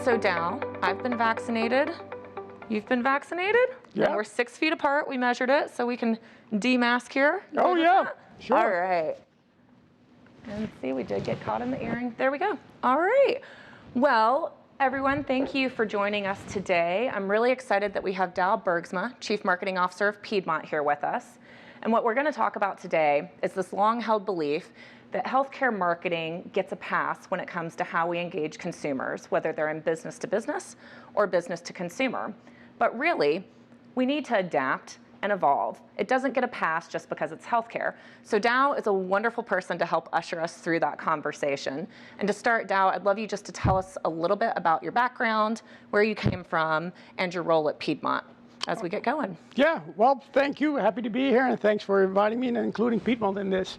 So Dow, I've been vaccinated. You've been vaccinated? Yeah. And we're 6 feet apart. We measured it, so we can demask here. Oh yeah, sure. All right. And see, we did get caught in the earring. There we go. All right. Well, everyone, thank you for joining us today. I'm really excited that we have Douwe Bergsma, Chief Marketing Officer of Piedmont, here with us. And what we're going to talk about today is this long-held belief that healthcare marketing gets a pass when it comes to how we engage consumers, whether they're in business to business or business to consumer. But really, we need to adapt and evolve. It doesn't get a pass just because it's healthcare. So Douwe is a wonderful person to help usher us through that conversation. And to start, Douwe, I'd love you just to tell us a little bit about your background, where you came from, and your role at Piedmont as we get going. Yeah, well, thank you. Happy to be here, and thanks for inviting me and including Piedmont in this.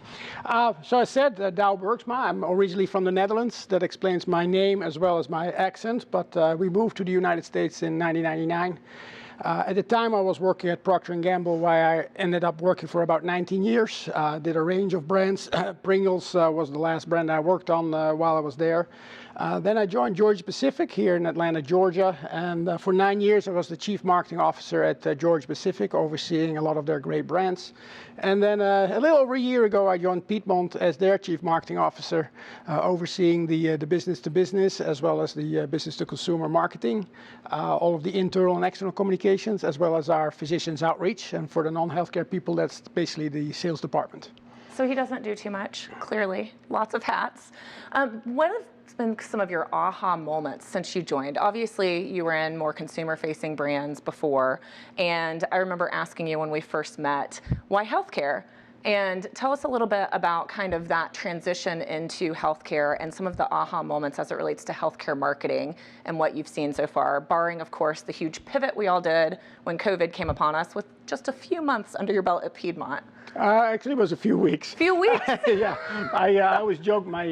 So I said Douwe Bergsma. I'm originally from the Netherlands. That explains my name as well as my accent, but we moved to the United States in 1999. At the time, I was working at Procter & Gamble, where I ended up working for about 19 years. Did a range of brands. Pringles was the last brand I worked on while I was there. Then I joined Georgia-Pacific here in Atlanta, Georgia, and for 9 years I was the Chief Marketing Officer at Georgia-Pacific, overseeing a lot of their great brands. And then a little over a year ago I joined Piedmont as their Chief Marketing Officer, overseeing the business-to-business as well as the business-to-consumer marketing, all of the internal and external communications, as well as our physicians outreach, and for the non-healthcare people that's basically the sales department. So he doesn't do too much, clearly. Lots of hats. What have been some of your aha moments since you joined? Obviously, you were in more consumer-facing brands before, and I remember asking you when we first met, why healthcare? And tell us a little bit about kind of that transition into healthcare and some of the aha moments as it relates to healthcare marketing and what you've seen so far, barring, of course, the huge pivot we all did when COVID came upon us with just a few months under your belt at Piedmont. Actually, it was a few weeks. Few weeks? Yeah, I always joke my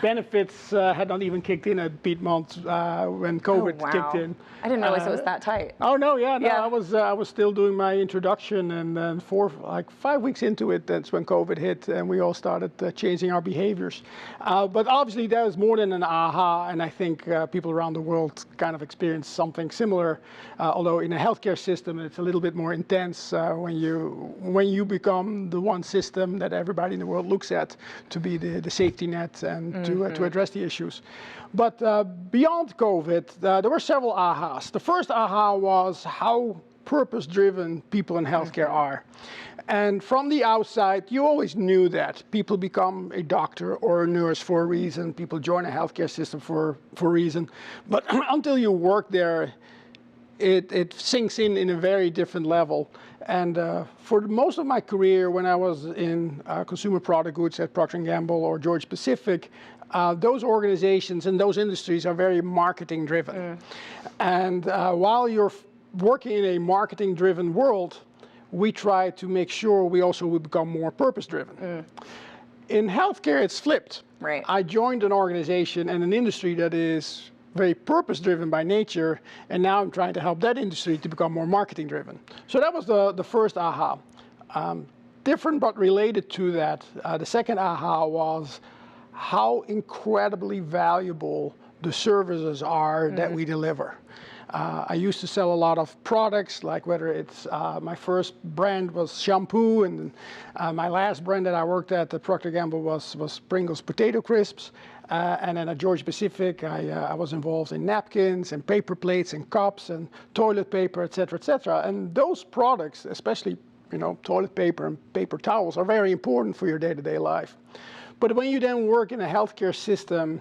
benefits had not even kicked in at Piedmont when COVID kicked in. I didn't realize it was that tight. Oh no, yeah, no, yeah. I was still doing my introduction, and then 5 weeks into it, that's when COVID hit, and we all started changing our behaviors. But obviously, that was more than an aha, and I think people around the world kind of experienced something similar. Although in a healthcare system, it's a little bit more intense when you become the one system that everybody in the world looks at to be the safety net and to address the issues. But beyond COVID, there were several ahas. The first aha was how purpose-driven people in healthcare are. And from the outside, you always knew that people become a doctor or a nurse for a reason. People join a healthcare system for a reason. But until you work there, it sinks in a very different level. And for most of my career, when I was in consumer product goods at Procter & Gamble or Georgia-Pacific, those organizations and those industries are very marketing driven. And while you're working in a marketing driven world, we try to make sure we also will become more purpose driven. In healthcare, it's flipped. Right. I joined an organization and an industry that is very purpose-driven by nature, and now I'm trying to help that industry to become more marketing-driven. So that was the first aha. Different but related to that, the second aha was how incredibly valuable the services are that we deliver. I used to sell a lot of products, like whether it's my first brand was shampoo, and my last brand that I worked at Procter & Gamble was Pringles potato crisps. And then at Georgia-Pacific, I was involved in napkins and paper plates and cups and toilet paper, et cetera, et cetera. And those products, especially toilet paper and paper towels, are very important for your day-to-day life. But when you then work in a healthcare system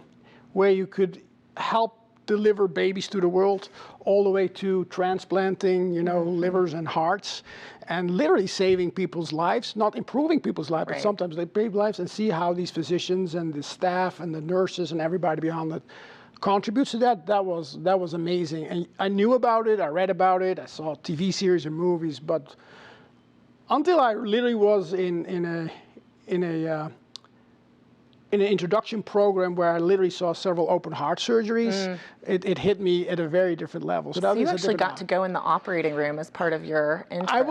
where you could help deliver babies to the world, all the way to transplanting, livers and hearts, and literally saving people's lives, not improving people's lives, but sometimes they save lives, and see how these physicians and the staff and the nurses and everybody beyond that contributes to that. That was amazing. And I knew about it, I read about it, I saw TV series and movies, but until I literally was in a in an introduction program where I literally saw several open heart surgeries, it hit me at a very different level. So you actually got to go in the operating room as part of your intro. I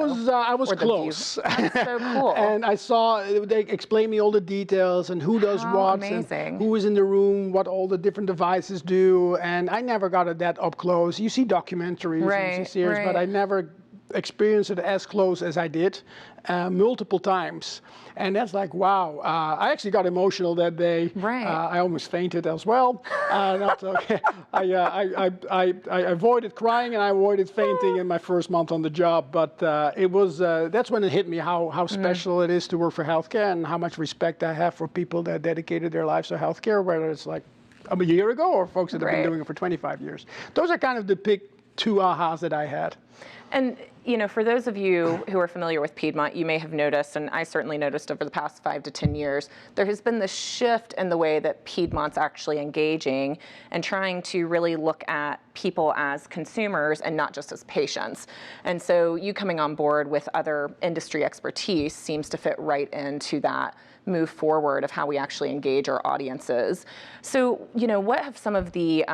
was close. That's so cool. And I saw, they explained me all the details and who does what, amazing. and who is in the room, what all the different devices do. And I never got it that up close. You see documentaries and you see series, but I never experienced it as close as I did multiple times. And that's like, wow. I actually got emotional that day. I almost fainted as well. Not okay. I avoided crying and I avoided fainting in my first month on the job. But it was that's when it hit me how special it is to work for healthcare and how much respect I have for people that dedicated their lives to healthcare, whether it's like a year ago or folks that have been doing it for 25 years. Those are kind of the big two ahas that I had. And you know, for those of you who are familiar with Piedmont, you may have noticed, and I certainly noticed over the past 5 to 10 years, there has been this shift in the way that Piedmont's actually engaging and trying to really look at people as consumers and not just as patients. And so you coming on board with other industry expertise seems to fit right into that move forward of how we actually engage our audiences. So, you know, what have some of the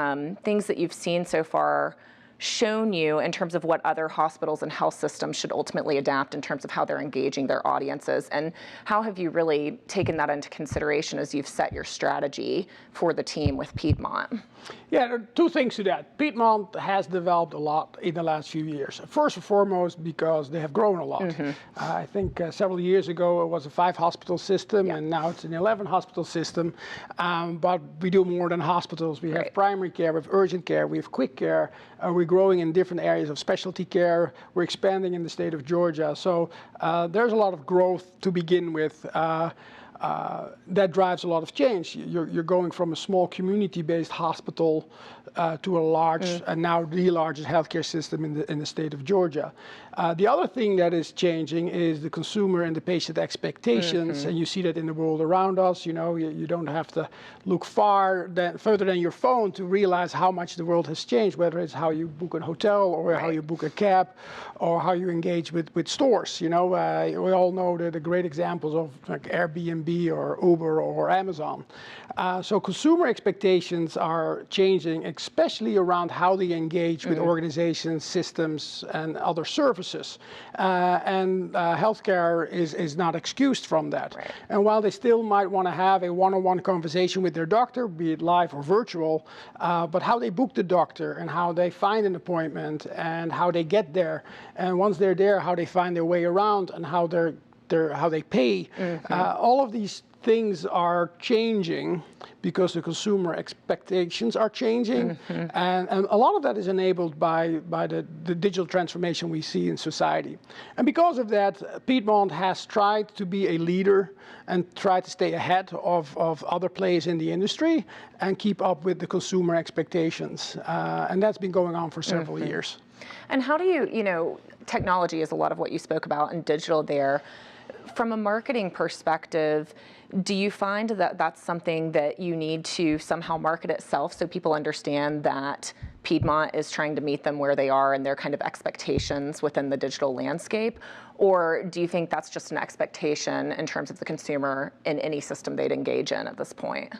things that you've seen so far shown you in terms of what other hospitals and health systems should ultimately adapt in terms of how they're engaging their audiences? And how have you really taken that into consideration as you've set your strategy for the team with Piedmont? Yeah, there are two things to that. Piedmont has developed a lot in the last few years. First and foremost, because they have grown a lot. I think several years ago it was a 5-hospital system, and now it's an 11-hospital system. But we do more than hospitals. We have primary care, we have urgent care, we have quick care. We're growing in different areas of specialty care. We're expanding in the state of Georgia. So there's a lot of growth to begin with. That drives a lot of change. You're going from a small community-based hospital to a large, and now the largest healthcare system in the state of Georgia. The other thing that is changing is the consumer and the patient expectations, and you see that in the world around us. You know, you don't have to look further than your phone to realize how much the world has changed, whether it's how you book a hotel or how you book a cab or how you engage with stores. You know, we all know the great examples of like Airbnb or Uber or Amazon. So consumer expectations are changing, especially around how they engage with organizations, systems, and other services. And healthcare is not excused from that. And while they still might want to have a one-on-one conversation with their doctor, be it live or virtual, but how they book the doctor and how they find an appointment and how they get there, and once they're there, how they find their way around and how they pay, all of these things are changing because the consumer expectations are changing, and a lot of that is enabled by the digital transformation we see in society. And because of that, Piedmont has tried to be a leader and try to stay ahead of other players in the industry and keep up with the consumer expectations. And that's been going on for several years. And how do you know, technology is a lot of what you spoke about and digital there. From a marketing perspective, do you find that that's something that you need to somehow market itself so people understand that Piedmont is trying to meet them where they are and their kind of expectations within the digital landscape? Or do you think that's just an expectation in terms of the consumer in any system they'd engage in at this point?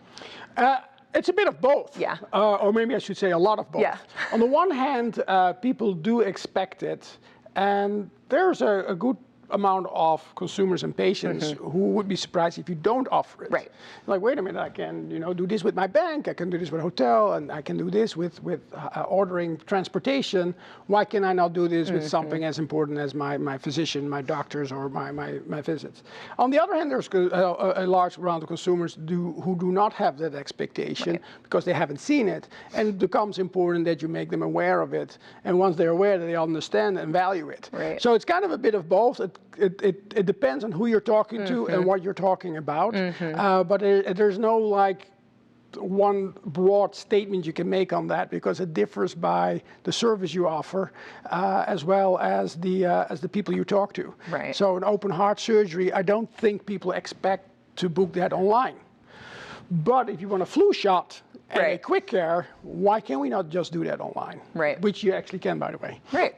It's a bit of both. Yeah. Or maybe I should say a lot of both. Yeah. On the one hand, people do expect it, and there's a good amount of consumers and patients who would be surprised if you don't offer it. Right. Like, wait a minute, I can do this with my bank, I can do this with a hotel, and I can do this with ordering transportation. Why can I not do this with something as important as my physician, my doctors, or my visits? On the other hand, there's a large round of consumers who do not have that expectation because they haven't seen it, and it becomes important that you make them aware of it. And once they're aware, they understand and value it. Right. So it's kind of a bit of both. It depends on who you're talking to and what you're talking about. But there's no like one broad statement you can make on that because it differs by the service you offer as well as the people you talk to. Right. So an open heart surgery, I don't think people expect to book that online. But if you want a flu shot and a quick care, why can we not just do that online? Right. Which you actually can, by the way. Right.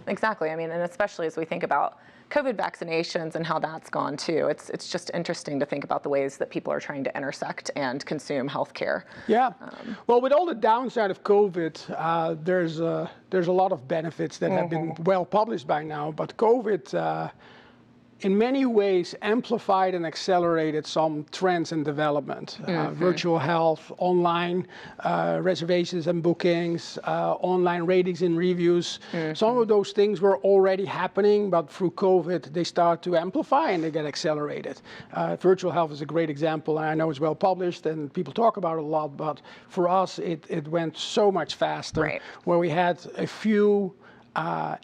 exactly. I mean, and especially as we think about COVID vaccinations and how that's gone too. It's just interesting to think about the ways that people are trying to intersect and consume healthcare. Yeah. Well, with all the downside of COVID, there's a lot of benefits that have been well published by now. But COVID, in many ways, amplified and accelerated some trends in development. Virtual health, online reservations and bookings, online ratings and reviews. Some of those things were already happening, but through COVID, they start to amplify and they get accelerated. Virtual health is a great example, and I know it's well published and people talk about it a lot, but for us, it went so much faster, where we had a few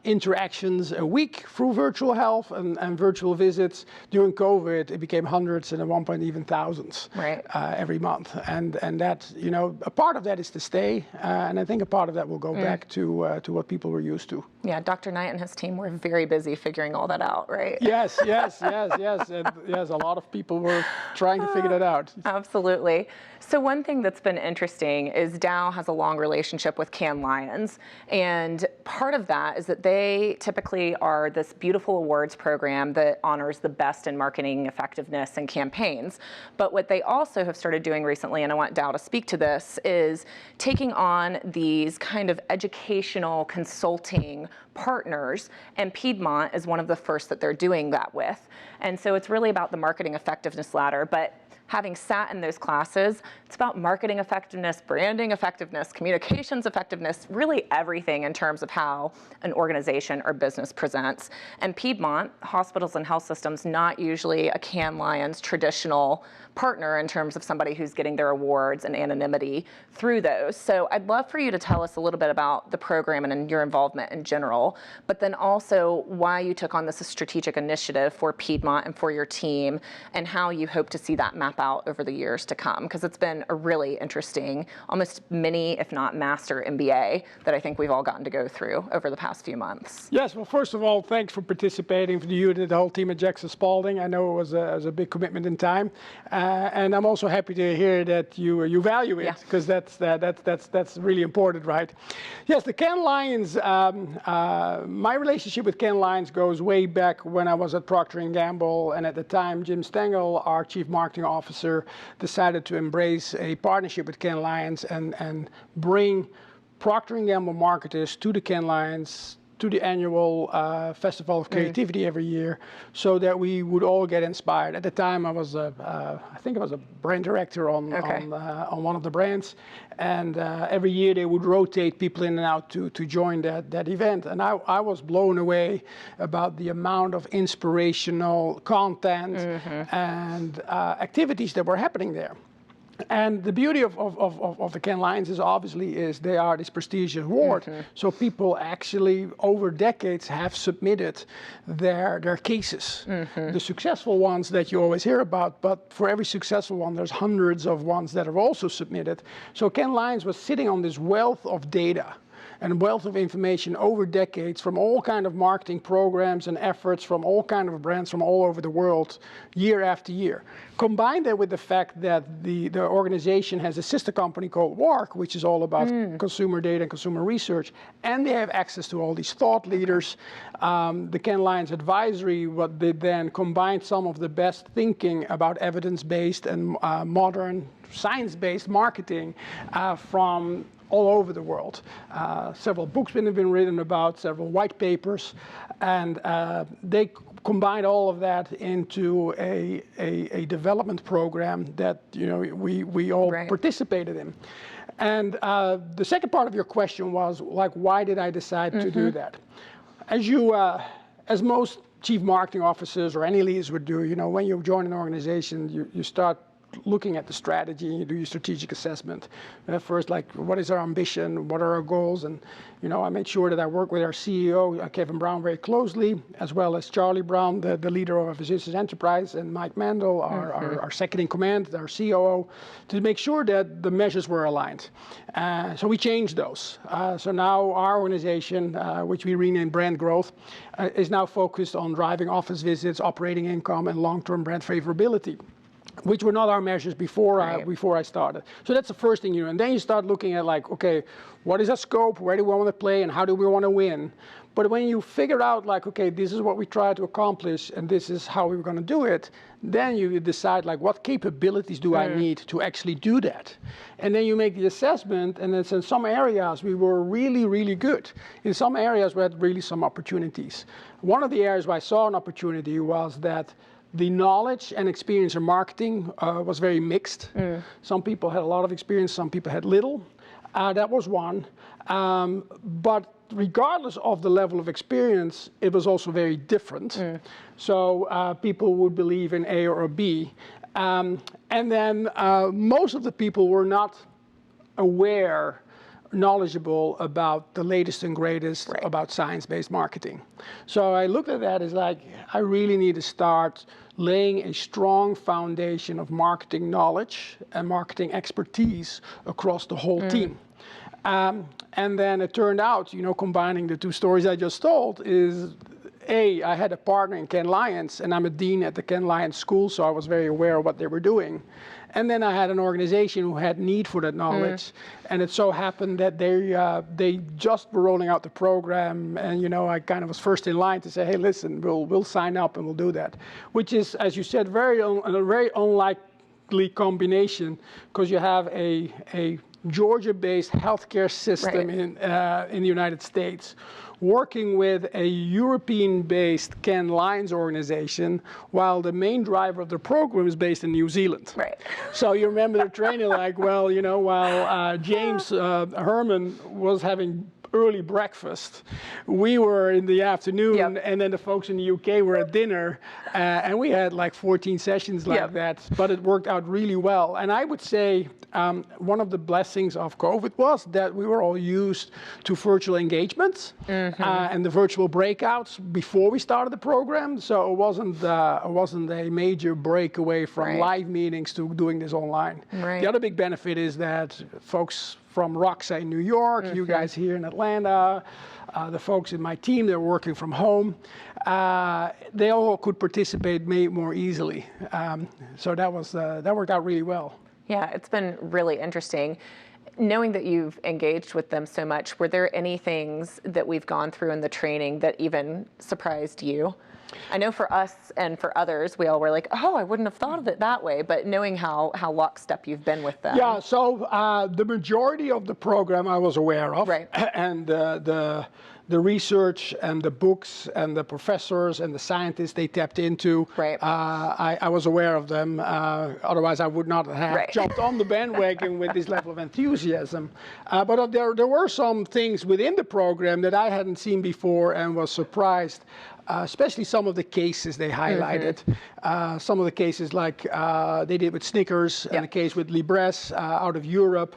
interactions a week through virtual health and virtual visits. During COVID, it became hundreds and at one point even thousands every month. And that, you know, a part of that is to stay, and I think a part of that will go back to what people were used to. Yeah, Dr. Knight and his team were very busy figuring all that out, right? Yes. And yes, a lot of people were trying to figure that out. Absolutely. So one thing that's been interesting is Dow has a long relationship with Cannes Lions, and part of that is that they typically are this beautiful awards program that honors the best in marketing effectiveness and campaigns. But what they also have started doing recently, and I want Dow to speak to this, is taking on these kind of educational consulting partners, and Piedmont is one of the first that they're doing that with. And so it's really about the marketing effectiveness ladder. But having sat in those classes, it's about marketing effectiveness, branding effectiveness, communications effectiveness, really everything in terms of how an organization or business presents. And Piedmont, hospitals and health systems, not usually a Cannes Lions traditional partner in terms of somebody who's getting their awards and anonymity through those. So I'd love for you to tell us a little bit about the program and your involvement in general, but then also why you took on this strategic initiative for Piedmont and for your team, and how you hope to see that map out over the years to come, because it's been a really interesting, almost mini, if not master MBA that I think we've all gotten to go through over the past few months. Yes, well, first of all, thanks for participating, for you and the whole team at Jackson Spalding. I know it was a big commitment in time, and I'm also happy to hear that you value it, because that's really important, right? Yes, the Cannes Lions, my relationship with Cannes Lions goes way back when I was at Procter & Gamble, and at the time, Jim Stengel, our chief marketing officer, decided to embrace a partnership with Cannes Lions and bring Procter & Gamble marketers to the Cannes Lions, to the annual Festival of Creativity every year, so that we would all get inspired. At the time, I was I think I was a brand director on one of the brands, and every year they would rotate people in and out to join that event. And I was blown away about the amount of inspirational content and activities that were happening there. And the beauty of the Cannes Lions is they are this prestigious award. So people actually over decades have submitted their cases. The successful ones that you always hear about, but for every successful one, there's hundreds of ones that are also submitted. So Cannes Lions was sitting on this wealth of data and wealth of information over decades from all kind of marketing programs and efforts from all kind of brands from all over the world, year after year. Combine that with the fact that the organization has a sister company called WARC, which is all about consumer data and consumer research, and they have access to all these thought leaders. The Cannes Lions Advisory, what they then combined some of the best thinking about evidence-based and modern science-based marketing from all over the world. Several books have been written about, several white papers, and they combined all of that into a development program that we all participated in. And the second part of your question was like, why did I decide to do that? As most chief marketing officers or any leaders would do, when you join an organization, you start looking at the strategy, and you do your strategic assessment. First, like, what is our ambition? What are our goals? And, I made sure that I work with our CEO, Kevin Brown, very closely, as well as Charlie Brown, the leader of our Physicians Enterprise, and Mike Mandel, our second in command, our COO, to make sure that the measures were aligned. So we changed those. So now our organization, which we renamed Brand Growth, is now focused on driving office visits, operating income, and long-term brand favorability. which were not our measures before I started. So that's the first thing you do. And then you start looking at like, okay, what is our scope? Where do we want to play and how do we want to win? But when you figure out like, okay, this is what we try to accomplish and this is how we're going to do it, then you decide like what capabilities do I need to actually do that? And then you make the assessment, and it's in some areas we were really, really good. In some areas we had really some opportunities. One of the areas where I saw an opportunity was that the knowledge and experience in marketing was very mixed. Some people had a lot of experience, some people had little. That was one. But regardless of the level of experience, it was also very different. So people would believe in A or B. And then most of the people were not aware, knowledgeable about the latest and greatest about science-based marketing. So I looked at that as like, I really need to start laying a strong foundation of marketing knowledge and marketing expertise across the whole team. And then it turned out, combining the two stories I just told is, I had a partner in Cannes Lions, and I'm a dean at the Cannes Lions School, so I was very aware of what they were doing. And then I had an organization who had need for that knowledge, and it so happened that they just were rolling out the program, and I kind of was first in line to say, hey, listen, we'll sign up and we'll do that, which is, as you said, a very unlikely combination, because you have a Georgia-based healthcare system in the United States, working with a European-based Cannes Lions organization, while the main driver of the program is based in New Zealand. So you remember the trainer like, well, while James Herman was having early breakfast, we were in the afternoon, and then the folks in the UK were at dinner, and we had like 14 sessions like that, but it worked out really well. And I would say one of the blessings of COVID was that we were all used to virtual engagements and the virtual breakouts before we started the program, so it wasn't a major break away from live meetings to doing this online. The other big benefit is that folks from Roxa in New York, you guys here in Atlanta, the folks in my team, they're working from home. They all could participate more easily. So that worked out really well. Yeah, it's been really interesting. Knowing that you've engaged with them so much, were there any things that we've gone through in the training that even surprised you? I know for us and for others, we all were like, oh, I wouldn't have thought of it that way, but knowing how lockstep you've been with them. Yeah, so the majority of the program I was aware of, and the research and the books and the professors and the scientists they tapped into, I was aware of them. Otherwise, I would not have jumped on the bandwagon with this level of enthusiasm. But there were some things within the program that I hadn't seen before and was surprised. Especially some of the cases they highlighted. Some of the cases like they did with Snickers and the case with Libresse out of Europe.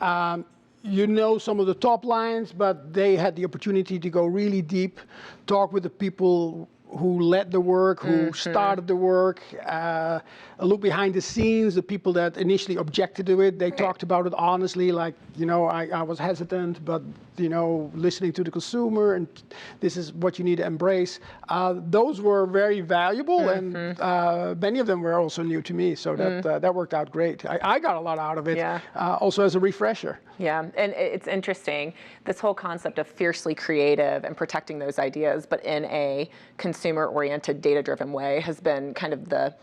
Some of the top lines, but they had the opportunity to go really deep, talk with the people who led the work, who started the work, a look behind the scenes, the people that initially objected to it. They talked about it honestly, like, I was hesitant, but, listening to the consumer, and this is what you need to embrace. Those were very valuable, and many of them were also new to me, so that worked out great. I got a lot out of it, also as a refresher. Yeah, and it's interesting, this whole concept of fiercely creative and protecting those ideas, but in a consumer-oriented, data-driven way has been kind of the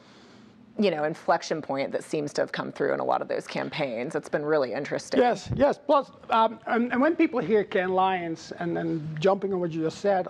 inflection point that seems to have come through in a lot of those campaigns. It's been really interesting. Yes. Plus, and when people hear Cannes Lions, and jumping on what you just said,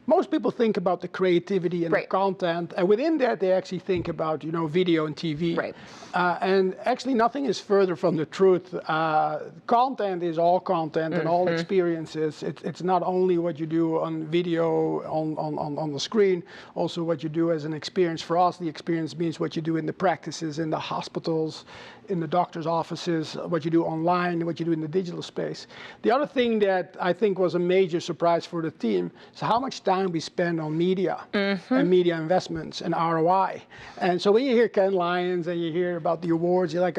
most people think about the creativity and the content, and within that they actually think about video and TV. And actually nothing is further from the truth. Content is all content and all experiences. It's not only what you do on video on the screen, also what you do as an experience. For us, the experience means what you do in the practices, in the hospitals, in the doctor's offices, what you do online, what you do in the digital space. The other thing that I think was a major surprise for the team is how much time we spend on media and media investments and ROI. And so when you hear Cannes Lions and you hear about the awards, you're like,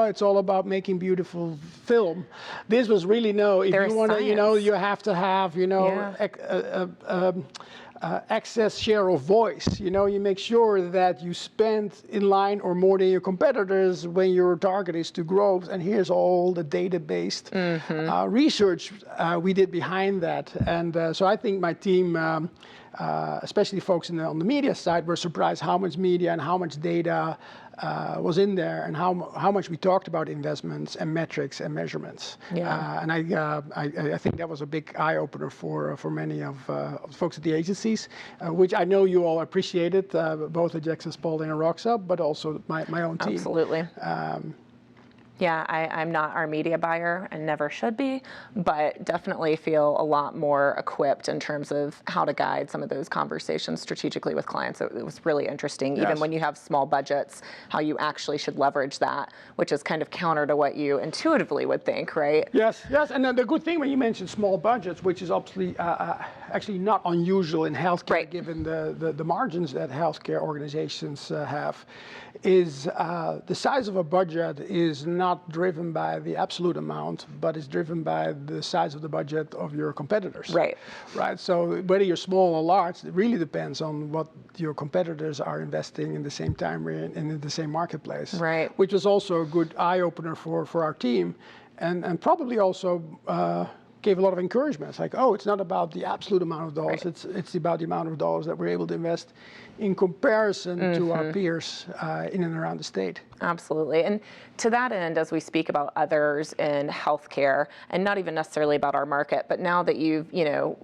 it's all about making beautiful film. This was really if you want to, you have to have, excess share of voice. You know, you make sure that you spend in line or more than your competitors when your target is to grow. And here's all the data-based research we did behind that. And so I think my team, especially folks on the media side, were surprised how much media and how much data was in there, and how much we talked about investments and metrics and measurements. Yeah. And I think that was a big eye opener for many of folks at the agencies, which I know you all appreciated, both at Jackson Spalding and Roxa, but also my own team. Absolutely. Yeah, I'm not our media buyer and never should be, but definitely feel a lot more equipped in terms of how to guide some of those conversations strategically with clients. It was really interesting, even when you have small budgets, how you actually should leverage that, which is kind of counter to what you intuitively would think, right? Yes, and then the good thing when you mentioned small budgets, which is obviously actually not unusual in healthcare, given the margins that healthcare organizations have, is the size of a budget is not driven by the absolute amount, but is driven by the size of the budget of your competitors. Right. So whether you're small or large, it really depends on what your competitors are investing in the same time and in the same marketplace. Right. Which was also a good eye opener for our team, and probably also gave a lot of encouragement. It's like, oh, it's not about the absolute amount of dollars, it's about the amount of dollars that we're able to invest in comparison to our peers in and around the state. Absolutely. And to that end, as we speak about others in healthcare, and not even necessarily about our market, but now that you've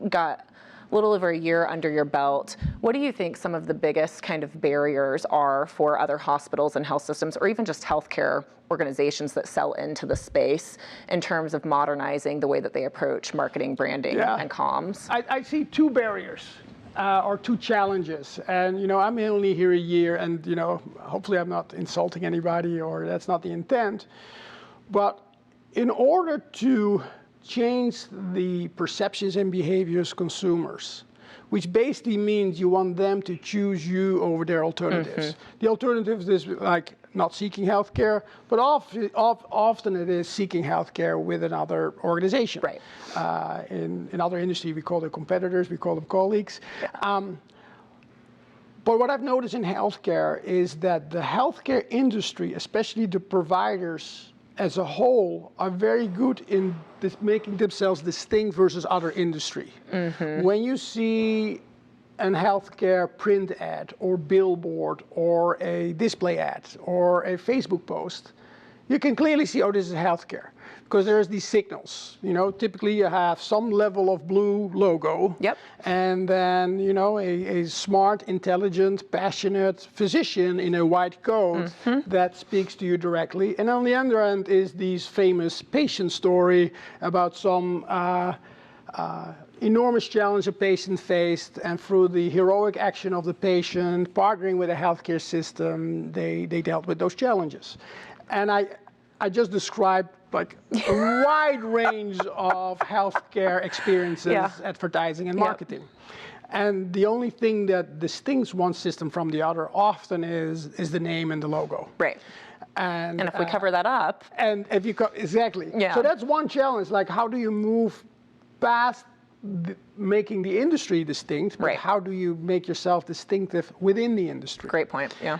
got a little over a year under your belt, what do you think some of the biggest kind of barriers are for other hospitals and health systems, or even just healthcare organizations that sell into the space, in terms of modernizing the way that they approach marketing, branding, and comms? I see two barriers. Or two challenges, and I'm only here a year, and hopefully I'm not insulting anybody, or that's not the intent, but in order to change the perceptions and behaviors of consumers, which basically means you want them to choose you over their alternatives. The alternatives is like not seeking healthcare, but often it is seeking healthcare with another organization. Right. In other industry, we call them competitors, we call them colleagues. But what I've noticed in healthcare is that the healthcare industry, especially the providers as a whole, are very good in making themselves distinct versus other industry. When you see a healthcare print ad or billboard or a display ad or a Facebook post, you can clearly see, oh, this is healthcare, because there's these signals. Typically you have some level of blue logo, and then a smart, intelligent, passionate physician in a white coat that speaks to you directly. And on the other end is these famous patient story about some enormous challenge a patient faced, and through the heroic action of the patient, partnering with a healthcare system, they dealt with those challenges. And I just described like a wide range of healthcare experiences, advertising and marketing. And the only thing that distinguishes one system from the other often is the name and the logo. Right. And if we cover that up. And if you exactly. Yeah. So that's one challenge. Like, how do you move past making the industry distinct, but how do you make yourself distinctive within the industry? Great point. Yeah.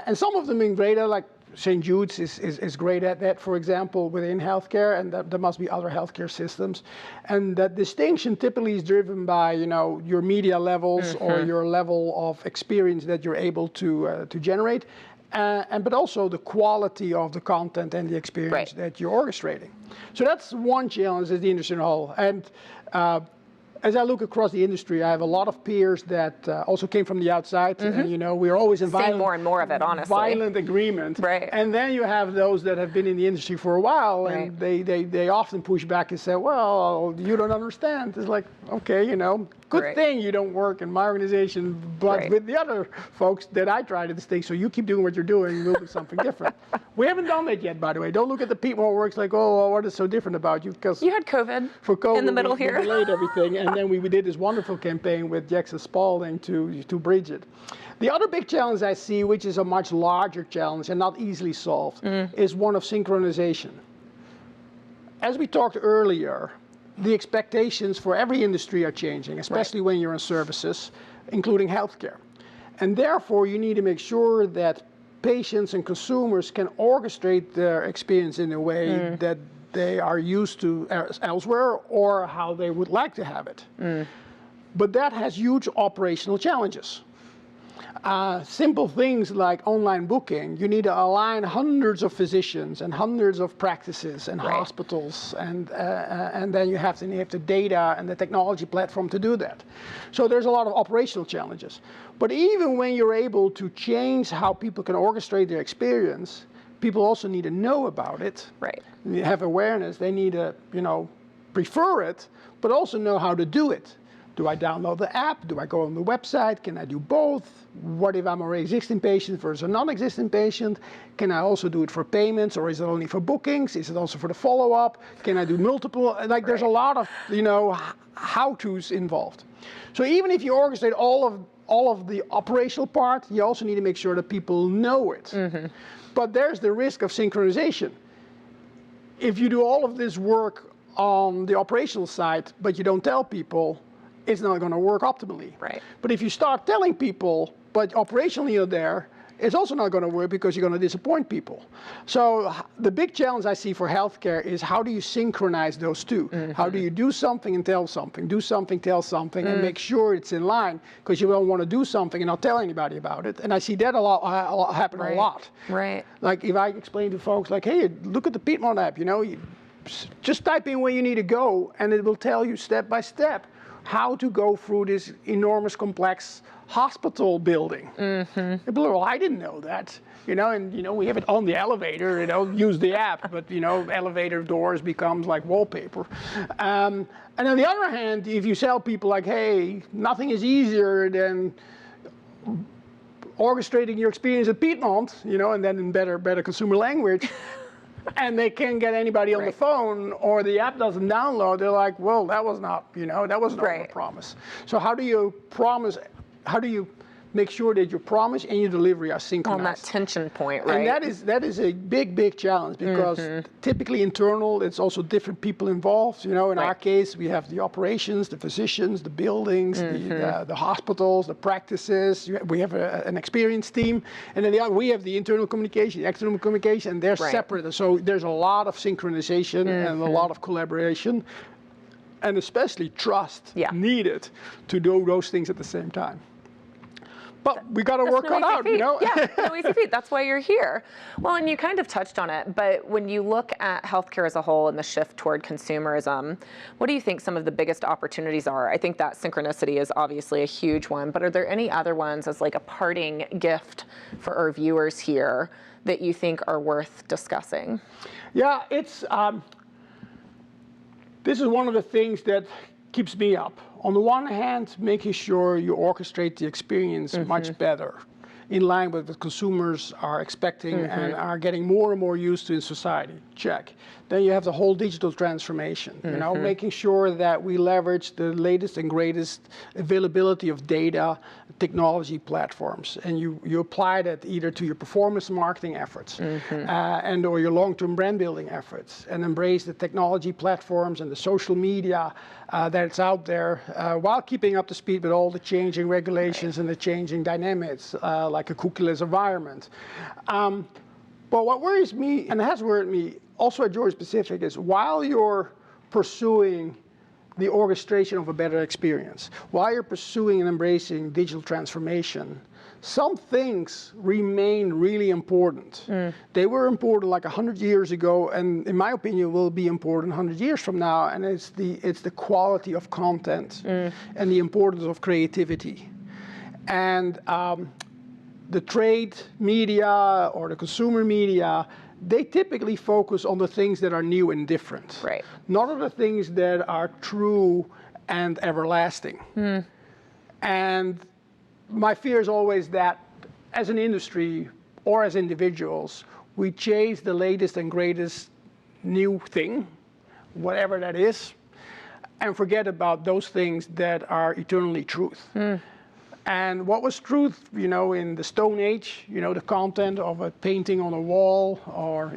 And some of them in greater, like St. Jude's is great at that, for example, within healthcare, and there must be other healthcare systems. And that distinction typically is driven by, your media levels or your level of experience that you're able to generate, but also the quality of the content and the experience that you're orchestrating. So that's one challenge as the industry in a whole. And as I look across the industry, I have a lot of peers that also came from the outside, and we're always in violent, more and more of it, honestly. Violent agreement. Right. And then you have those that have been in the industry for a while, and they often push back and say, well, you don't understand. It's like, okay, good thing you don't work in my organization, but with the other folks that I try to distinguish, so you keep doing what you're doing, we'll do something different. We haven't done that yet, by the way. Don't look at the Piedmont works like, oh, what is so different about you? Because you had COVID. For COVID, in the middle here. We delayed everything, and then we did this wonderful campaign with Jackson Spalding to bridge it. The other big challenge I see, which is a much larger challenge and not easily solved, is one of synchronization. As we talked earlier, the expectations for every industry are changing, especially when you're in services, including healthcare. And therefore, you need to make sure that patients and consumers can orchestrate their experience in a way that they are used to elsewhere or how they would like to have it. But that has huge operational challenges. Simple things like online booking, you need to align hundreds of physicians and hundreds of practices and hospitals, and then you have the data and the technology platform to do that. So there's a lot of operational challenges. But even when you're able to change how people can orchestrate their experience, people also need to know about it. Right. They have awareness. They need to, prefer it, but also know how to do it. Do I download the app? Do I go on the website? Can I do both? What if I'm an existing patient versus a non-existing patient? Can I also do it for payments, or is it only for bookings? Is it also for the follow-up? Can I do multiple? Like there's a lot of, how-tos involved. So even if you orchestrate all of the operational part, you also need to make sure that people know it. But there's the risk of synchronization. If you do all of this work on the operational side, but you don't tell people, it's not going to work optimally. Right. But if you start telling people, but operationally you're there, it's also not going to work because you're going to disappoint people. So the big challenge I see for healthcare is how do you synchronize those two? How do you do something and tell something, do something, tell something, and make sure it's in line, because you don't want to do something and not tell anybody about it. And I see that happen a lot. Right. Like if I explain to folks, like, hey, look at the Piedmont app, you just type in where you need to go, and it will tell you step by step how to go through this enormous, complex hospital building. People are, well, I didn't know that. And we have it on the elevator, use the app, but elevator doors becomes like wallpaper. And on the other hand, if you sell people like, hey, nothing is easier than orchestrating your experience at Piedmont, and then in better consumer language, and they can't get anybody on the phone, or the app doesn't download, they're like, well, that was not a promise. So how do you make sure that your promise and your delivery are synchronized? On that tension point, right? And that is a big challenge, because typically internal, it's also different people involved. In our case, we have the operations, the physicians, the buildings, the hospitals, the practices. We have an experience team, and then we have the internal communication, the external communication, and they're separate. So there's a lot of synchronization and a lot of collaboration, and especially trust needed to do those things at the same time. But we got to work it out, Yeah, no easy feat. That's why you're here. Well, and you kind of touched on it, but when you look at healthcare as a whole and the shift toward consumerism, what do you think some of the biggest opportunities are? I think that synchronicity is obviously a huge one, but are there any other ones as like a parting gift for our viewers here that you think are worth discussing? Yeah, it's this is one of the things that keeps me up. On the one hand, making sure you orchestrate the experience much better, in line with what consumers are expecting and are getting more and more used to in society. Check. Then you have the whole digital transformation, making sure that we leverage the latest and greatest availability of data, technology platforms, and you apply that either to your performance marketing efforts and or your long-term brand building efforts, and embrace the technology platforms and the social media that's out there, while keeping up to speed with all the changing regulations and the changing dynamics, like a cookieless environment. But what worries me, and has worried me also at Georgia Pacific, is while you're pursuing the orchestration of a better experience, while you're pursuing and embracing digital transformation, some things remain really important. They were important like 100 years ago, and in my opinion will be important 100 years from now, and it's the quality of content and the importance of creativity. And the trade media or the consumer media, they typically focus on the things that are new and different. Right. Not on the things that are true and everlasting. And my fear is always that as an industry or as individuals, we chase the latest and greatest new thing, whatever that is, and forget about those things that are eternally truth. And what was truth, in the Stone Age, the content of a painting on a wall, or,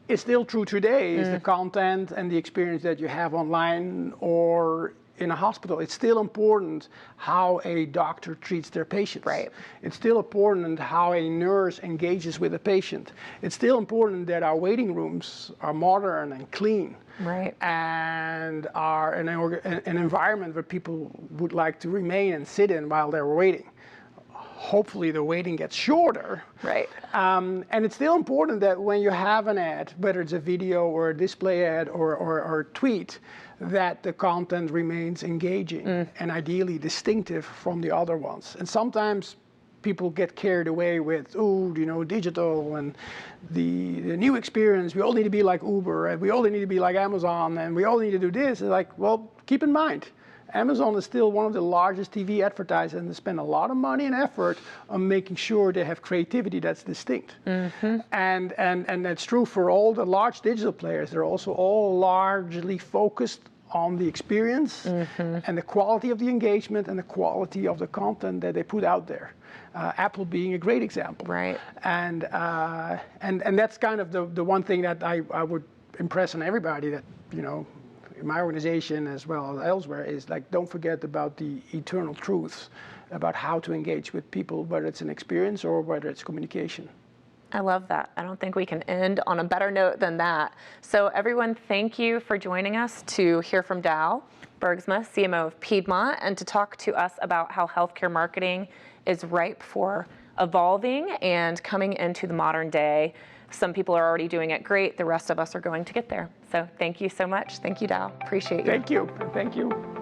is still true today, is the content and the experience that you have online or in a hospital. It's still important how a doctor treats their patients. Right. It's still important how a nurse engages with a patient. It's still important that our waiting rooms are modern and clean. Right. And are an environment where people would like to remain and sit in while they're waiting. Hopefully the waiting gets shorter. Right. And it's still important that when you have an ad, whether it's a video or a display ad or a tweet, that the content remains engaging and ideally distinctive from the other ones. And sometimes people get carried away with, digital and the new experience. We all need to be like Uber, and we all need to be like Amazon, and we all need to do this. It's like, well, keep in mind, Amazon is still one of the largest TV advertisers, and they spend a lot of money and effort on making sure they have creativity that's distinct. And that's true for all the large digital players. They're also all largely focused on the experience and the quality of the engagement and the quality of the content that they put out there. Apple being a great example. Right. And that's kind of the one thing that I would impress on everybody that, in my organization as well as elsewhere, is like, don't forget about the eternal truths about how to engage with people, whether it's an experience or whether it's communication. I love that. I don't think we can end on a better note than that. So everyone, thank you for joining us to hear from Douwe Bergsma, CMO of Piedmont, and to talk to us about how healthcare marketing is ripe for evolving and coming into the modern day. Some people are already doing it great. The rest of us are going to get there. So thank you so much. Thank you, Douwe. Appreciate you. Thank you. Thank you.